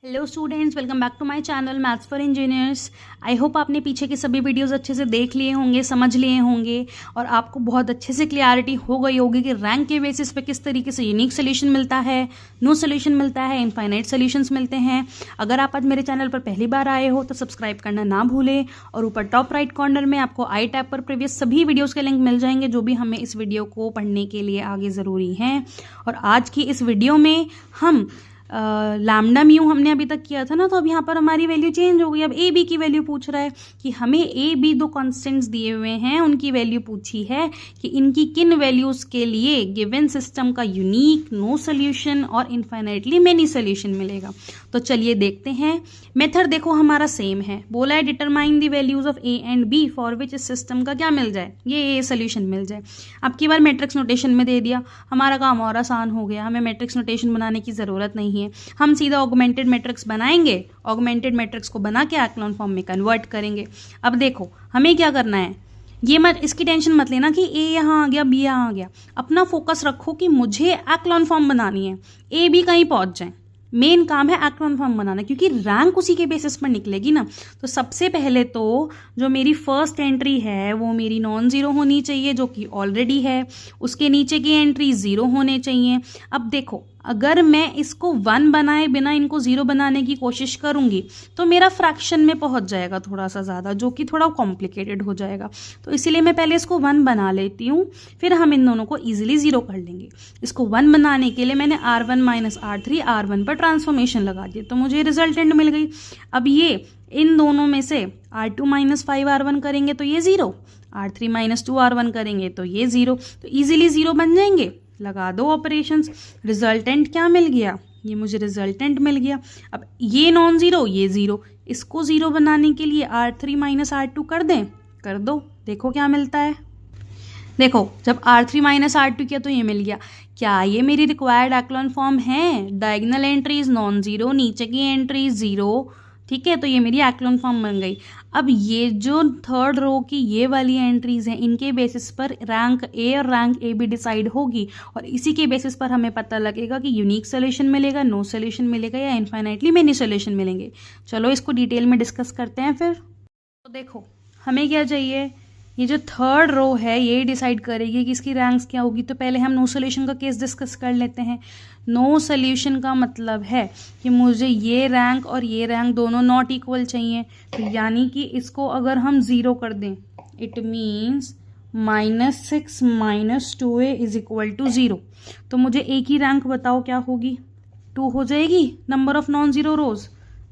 Hello students, welcome back to my channel maths for engineers. I hope आपने पीछे के सभी वीडियोस अच्छे से देख लिए होंगे, समझ लिए होंगे और आपको बहुत अच्छे से क्लियरिटी हो गई होगी कि रैंक के बेसिस पे किस तरीके से यूनिक सोल्यूशन मिलता है, नो सोल्यूशन मिलता है, इनफाइनाइट सोल्यूशंस मिलते हैं। अगर आप आज मेरे चैनल पर पहली बार आए हो तो सब्सक्राइब करना ना भूलें और ऊपर टॉप राइट कॉर्नर में आपको आई टैब पर प्रीवियस सभी वीडियोज़ के लिंक मिल जाएंगे जो भी हमें इस वीडियो को पढ़ने के लिए आगे ज़रूरी हैं। और आज की इस वीडियो में हम लैम्डा म्यू हमने अभी तक किया था ना, तो अब यहाँ पर हमारी वैल्यू चेंज हो गई। अब ए बी की वैल्यू पूछ रहा है कि हमें ए बी दो कॉन्स्टेंट्स दिए हुए हैं, उनकी वैल्यू पूछी है कि इनकी किन वैल्यूज के लिए गिवन सिस्टम का यूनिक, नो सोल्यूशन और इनफाइनाइटली मेनी सोल्यूशन मिलेगा। तो चलिए देखते हैं। मेथड देखो हमारा सेम है, बोला है determine the values of A and B for which इस सिस्टम का क्या मिल जाए, ये सोल्यूशन मिल जाए। अब की बार मैट्रिक्स नोटेशन में दे दिया, हमारा काम और आसान हो गया, हमें मैट्रिक्स नोटेशन बनाने की ज़रूरत नहीं है। हम सीधा ऑगमेंटेड मैट्रिक्स बनाएंगे, ऑगमेंटेड मैट्रिक्स को बना के एक्लॉन फॉर्म में कन्वर्ट करेंगे। अब देखो हमें क्या करना है, ये मत इसकी टेंशन मत लेना कि ए यहाँ आ गया बी यहाँ आ गया। अपना फोकस रखो कि मुझे एक्लॉन फॉर्म बनानी है, ए बी कहीं पहुंच जाए। मेन काम है एक्लॉन फॉर्म बनाना, क्योंकि रैंक उसी के बेसिस पर निकलेगी ना। तो सबसे पहले तो जो मेरी फर्स्ट एंट्री है वो मेरी नॉन जीरो होनी चाहिए, जो कि ऑलरेडी है। उसके नीचे की एंट्री जीरो होने चाहिए। अब देखो अगर मैं इसको 1 बनाए बिना इनको 0 बनाने की कोशिश करूंगी तो मेरा फ्रैक्शन में पहुंच जाएगा थोड़ा सा ज़्यादा, जो कि थोड़ा कॉम्प्लिकेटेड हो जाएगा। तो इसीलिए मैं पहले इसको 1 बना लेती हूँ, फिर हम इन दोनों को इजीली 0 कर लेंगे। इसको 1 बनाने के लिए मैंने R1 माइनस R3 R1 पर ट्रांसफॉर्मेशन लगा दी, तो मुझे रिजल्टेंट मिल गई। अब ये इन दोनों में से R2 माइनस 5 R1 करेंगे तो ये 0, R3 माइनस 2 R1 करेंगे तो ये 0, तो ईजिली 0 बन जाएंगे। लगा दो ऑपरेशंस, रिजल्टेंट क्या मिल गया, ये मुझे रिजल्टेंट मिल गया। अब ये नॉन जीरो ये 0, इसको 0 बनाने के लिए R3 माइनस R2 कर दें, कर दो, देखो क्या मिलता है। देखो जब R3 माइनस R2 किया तो ये मिल गया। क्या ये मेरी रिक्वायर्ड एक्लॉन फॉर्म है? डायगोनल एंट्रीज नॉन जीरो, नीचे की एंट्रीज 0, ठीक है, तो ये मेरी एक्लॉन फॉर्म बन गई। अब ये जो थर्ड रो की ये वाली एंट्रीज हैं, इनके बेसिस पर रैंक ए और रैंक ए भी डिसाइड होगी और इसी के बेसिस पर हमें पता लगेगा कि यूनिक सोल्यूशन मिलेगा, नो सोल्यूशन मिलेगा या इनफाइनाइटली मेनी सोल्यूशन मिलेंगे। चलो इसको डिटेल में डिस्कस करते हैं फिर। तो देखो हमें क्या चाहिए, ये जो थर्ड रो है ये डिसाइड करेगी कि इसकी रैंक्स क्या होगी। तो पहले हम नो सोल्यूशन का केस डिस्कस कर लेते हैं। नो सोल्यूशन का मतलब है कि मुझे ये रैंक और ये रैंक दोनों नॉट इक्वल चाहिए। तो यानी कि इसको अगर हम 0 कर दें, it means -6 minus 2a is equal to 0। तो मुझे ए की रैंक बताओ क्या होगी, 2 हो जाएगी, नंबर ऑफ नॉन जीरो रोज,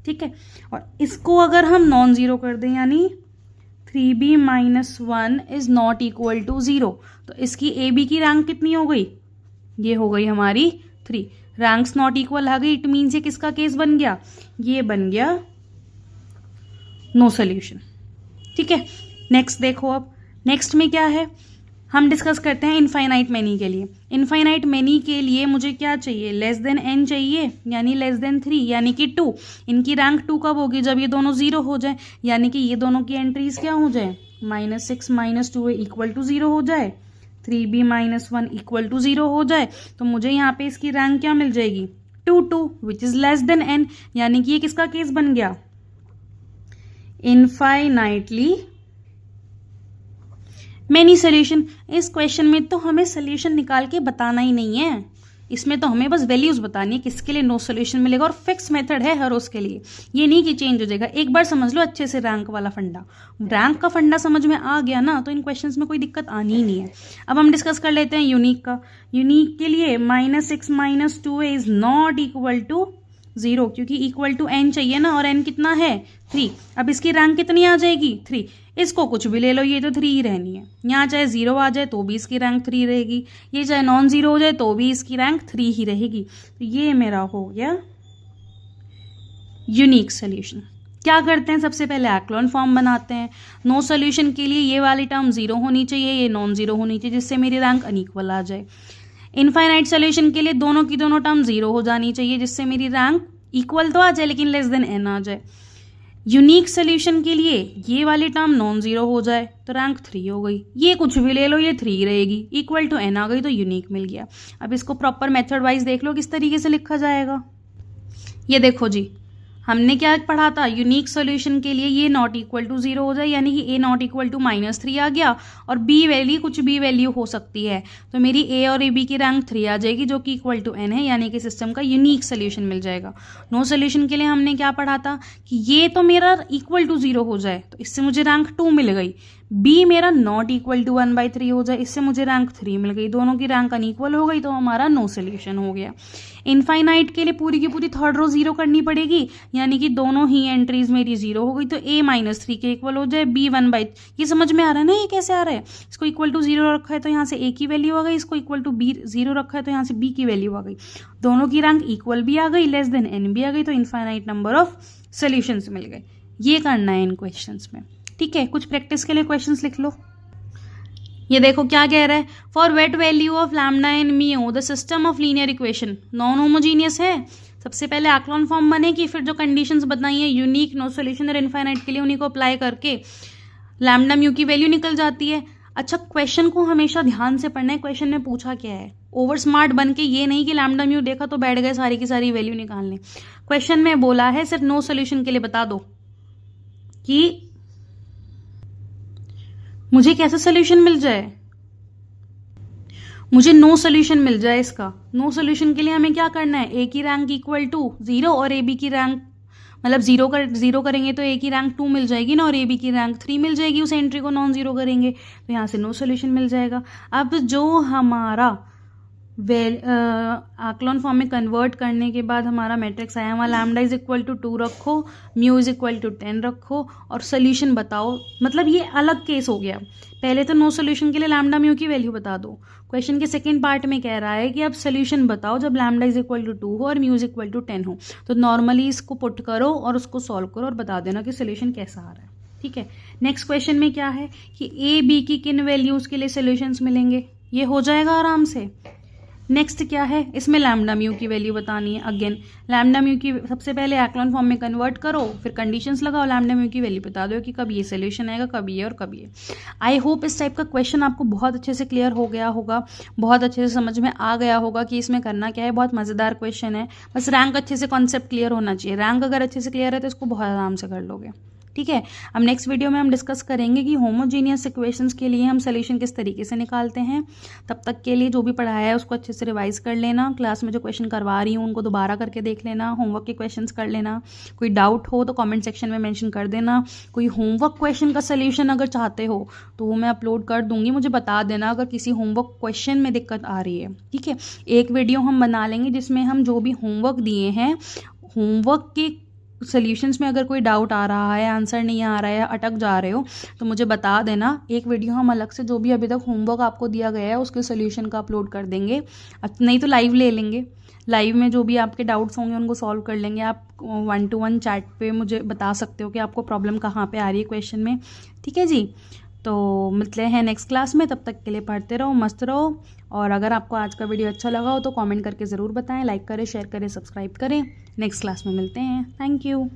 ठीक है। और इसको अगर हम नॉन जीरो कर दें यानी 3b minus 1 is not equal to 0, तो इसकी ए बी की रैंक कितनी हो गई, ये हो गई हमारी 3। रैंक्स नॉट इक्वल आ गई, इट मीन्स ये किसका केस बन गया, ये बन गया नो सोल्यूशन, ठीक है। नेक्स्ट देखो, अब नेक्स्ट में क्या है, हम डिस्कस करते हैं इनफाइनाइट मेनी के लिए। इनफाइनाइट मेनी के लिए मुझे क्या चाहिए, लेस देन n चाहिए, यानी लेस देन 3 यानी कि 2। इनकी रैंक 2 कब होगी, जब ये दोनों 0 हो जाए, यानी कि ये दोनों की एंट्रीज क्या हो जाए, -6 माइनस 2a इक्वल टू 0 हो जाए, 3b माइनस 1 इक्वल टू 0 हो जाए। तो मुझे यहाँ पे इसकी रैंक क्या मिल जाएगी, 2 which is less than n, यानी कि ये किसका केस बन गया, इनफाइनाइटली मेनी सोल्यूशन। इस क्वेश्चन में तो हमें सोल्यूशन निकाल के बताना ही नहीं है, इसमें तो हमें बस वैल्यूज बतानी है किसके लिए नो सोल्यूशन मिलेगा, और फिक्स मेथड है हर उसके लिए, ये नहीं कि चेंज हो जाएगा। एक बार समझ लो अच्छे से रैंक वाला फंडा, रैंक का फंडा समझ में आ गया ना तो इन क्वेश्चंस में कोई दिक्कत आनी ही नहीं है। अब हम डिस्कस कर लेते हैं यूनिक का। यूनिक के लिए -6 minus 2a is not equal to 0, क्योंकि इक्वल टू n चाहिए ना, और n कितना है 3। अब इसकी रैंक कितनी आ जाएगी, 3। इसको कुछ भी ले लो, ये तो 3 ही रहनी है। यहाँ चाहे 0 आ जाए तो भी इसकी रैंक 3 रहेगी, ये चाहे नॉन जीरो हो जाए तो भी इसकी रैंक 3 ही रहेगी। तो ये मेरा हो गया यूनिक सोल्यूशन। क्या करते हैं, सबसे पहले एक्लॉन फॉर्म बनाते हैं। नो सोल्यूशन के लिए ये वाली टर्म 0 होनी चाहिए, ये नॉन जीरो होनी चाहिए, जिससे मेरी रैंक अनइक्वल आ जाए। इनफाइनाइट सोल्यूशन के लिए दोनों की दोनों टर्म 0 हो जानी चाहिए, जिससे मेरी रैंक इक्वल तो आ जाए लेकिन लेस देन n आ जाए। यूनिक सोल्यूशन के लिए ये वाली टर्म नॉन जीरो हो जाए तो रैंक 3 हो गई, ये कुछ भी ले लो ये 3 रहेगी, इक्वल टू n आ गई तो यूनिक मिल गया। अब इसको प्रॉपर मेथड वाइज देख लो किस तरीके से लिखा जाएगा। ये देखो जी, हमने क्या पढ़ा था, यूनिक सॉल्यूशन के लिए ये नॉट इक्वल टू 0 हो जाए, यानी कि a नॉट इक्वल टू -3 आ गया और b वैल्यू कुछ b वैल्यू हो सकती है, तो मेरी a और ab की रैंक 3 आ जाएगी जो कि इक्वल टू n है, यानी कि सिस्टम का यूनिक सोल्यूशन मिल जाएगा। नो सोल्यूशन के लिए हमने क्या पढ़ा था कि ये तो मेरा इक्वल टू 0 हो जाए, तो इससे मुझे रैंक 2 मिल गई। b मेरा नॉट इक्वल टू 1/3 हो जाए, इससे मुझे रैंक 3 मिल गई। दोनों की रैंक अनइक्वल हो गई तो हमारा नो सोल्यूशन हो गया। इनफाइनाइट के लिए पूरी की पूरी थर्ड रो 0 करनी पड़ेगी, यानी कि दोनों ही एंट्रीज मेरी 0 हो गई, तो a -3 के इक्वल हो जाए b 1/, ये समझ में आ रहा है ना ये कैसे आ रहा है। इसको इक्वल टू 0 रखा है तो यहाँ से a की वैल्यू आ गई, इसको इक्वल टू b 0 रखा है तो यहाँ से b की वैल्यू आ गई, दोनों की रैंक इक्वल भी आ गई, लेस देन n भी आ गई, तो इनफाइनाइट नंबर ऑफ सोल्यूशंस मिल गए। ये करना है इन क्वेश्चंस में, ठीक है। कुछ प्रैक्टिस के लिए क्वेश्चंस लिख लो। ये देखो क्या कह रहा है, for wait value of lambda and mu the system of linear equation non homogeneous है। सबसे पहले एक्लॉन फॉर्म बनेगी, फिर जो कंडीशंस बताई है यूनिक, नो सोल्यूशन और इनफाइनाइट के लिए, उन्हीं को अप्लाई करके लैम्डा म्यू की वैल्यू निकल जाती है। अच्छा, क्वेश्चन को हमेशा ध्यान से पढ़ना है, क्वेश्चन में पूछा क्या है। ओवर स्मार्ट बन के ये नहीं कि लैम्डा म्यू देखा तो बैठ गए सारी की सारी वैल्यू निकालने। क्वेश्चन में बोला है सिर्फ नो सोल्यूशन के लिए बता दो कि मुझे कैसा सोल्यूशन मिल जाए, मुझे नो सोल्यूशन मिल जाए इसका। नो सोल्यूशन के लिए हमें क्या करना है, a की रैंक इक्वल टू 0 और ab की रैंक मतलब 0 करेंगे तो a की रैंक 2 मिल जाएगी ना, और ab की रैंक 3 मिल जाएगी। उस एंट्री को नॉन 0 करेंगे तो यहाँ से नो सोल्यूशन मिल जाएगा। अब जो हमारा आक्लॉन फॉर्म में कन्वर्ट करने के बाद हमारा मैट्रिक्स आया, वहाँ लैम्डा इज इक्वल टू 2 रखो, म्यू इज इक्वल टू 10 रखो और सोल्यूशन बताओ। मतलब ये अलग केस हो गया, पहले तो नो सोल्यूशन के लिए लैम्डा म्यू की वैल्यू बता दो। क्वेश्चन के सेकंड पार्ट में कह रहा है कि अब सोल्यूशन बताओ जब लैम्डा इज इक्वल टू 2 हो और म्यू इज इक्वल टू 10 हो। तो नॉर्मली इसको पुट करो और उसको सॉल्व करो और बता देना कि सोल्यूशन कैसा आ रहा है, ठीक है। नेक्स्ट क्वेश्चन में क्या है कि ए बी की किन वैल्यूज के लिए सोल्यूशंस मिलेंगे, ये हो जाएगा आराम से। नेक्स्ट क्या है, इसमें लैम्डा म्यू की वैल्यू बतानी है। अगेन लैम्डा म्यू की सबसे पहले एक्लॉन फॉर्म में कन्वर्ट करो, फिर कंडीशंस लगाओ, लैम्डा म्यू की वैल्यू बता दो कि कब ये सोल्यूशन आएगा, कब ये और कब ये। आई होप इस टाइप का क्वेश्चन आपको बहुत अच्छे से क्लियर हो गया होगा, बहुत अच्छे से समझ में आ गया होगा कि इसमें करना क्या है। बहुत मज़ेदार क्वेश्चन है, बस रैंक अच्छे से कॉन्सेप्ट क्लियर होना चाहिए। रैंक अगर अच्छे से क्लियर है तो इसको बहुत आराम से कर लोगे, ठीक है। अब नेक्स्ट वीडियो में हम डिस्कस करेंगे कि होमोजीनियस इक्वेशंस के लिए हम सोल्यूशन किस तरीके से निकालते हैं। तब तक के लिए जो भी पढ़ाया है उसको अच्छे से रिवाइज कर लेना, क्लास में जो क्वेश्चन करवा रही हूँ उनको दोबारा करके देख लेना, होमवर्क के क्वेश्चंस कर लेना। कोई डाउट हो तो कमेंट सेक्शन में मेंशन कर देना। कोई होमवर्क क्वेश्चन का सोल्यूशन अगर चाहते हो तो वो मैं अपलोड कर दूंगी, मुझे बता देना अगर किसी होमवर्क क्वेश्चन में दिक्कत आ रही है, ठीक है। एक वीडियो हम बना लेंगे जिसमें हम जो भी होमवर्क दिए हैं, होमवर्क के सॉल्यूशंस में अगर कोई डाउट आ रहा है, आंसर नहीं आ रहा है, अटक जा रहे हो तो मुझे बता देना। एक वीडियो हम अलग से जो भी अभी तक होमवर्क आपको दिया गया है उसके सॉल्यूशन का अपलोड कर देंगे, नहीं तो लाइव ले लेंगे। लाइव में जो भी आपके डाउट्स होंगे उनको सॉल्व कर लेंगे। आप 1-to-1 चैट पे मुझे बता सकते हो कि आपको प्रॉब्लम कहाँ पे आ रही है क्वेश्चन में, ठीक है जी। तो मिलते हैं नेक्स्ट क्लास में, तब तक के लिए पढ़ते रहो, मस्त रहो। और अगर आपको आज का वीडियो अच्छा लगा हो तो कमेंट करके ज़रूर बताएं, लाइक करें, शेयर करें, सब्सक्राइब करें। नेक्स्ट क्लास में मिलते हैं, थैंक यू।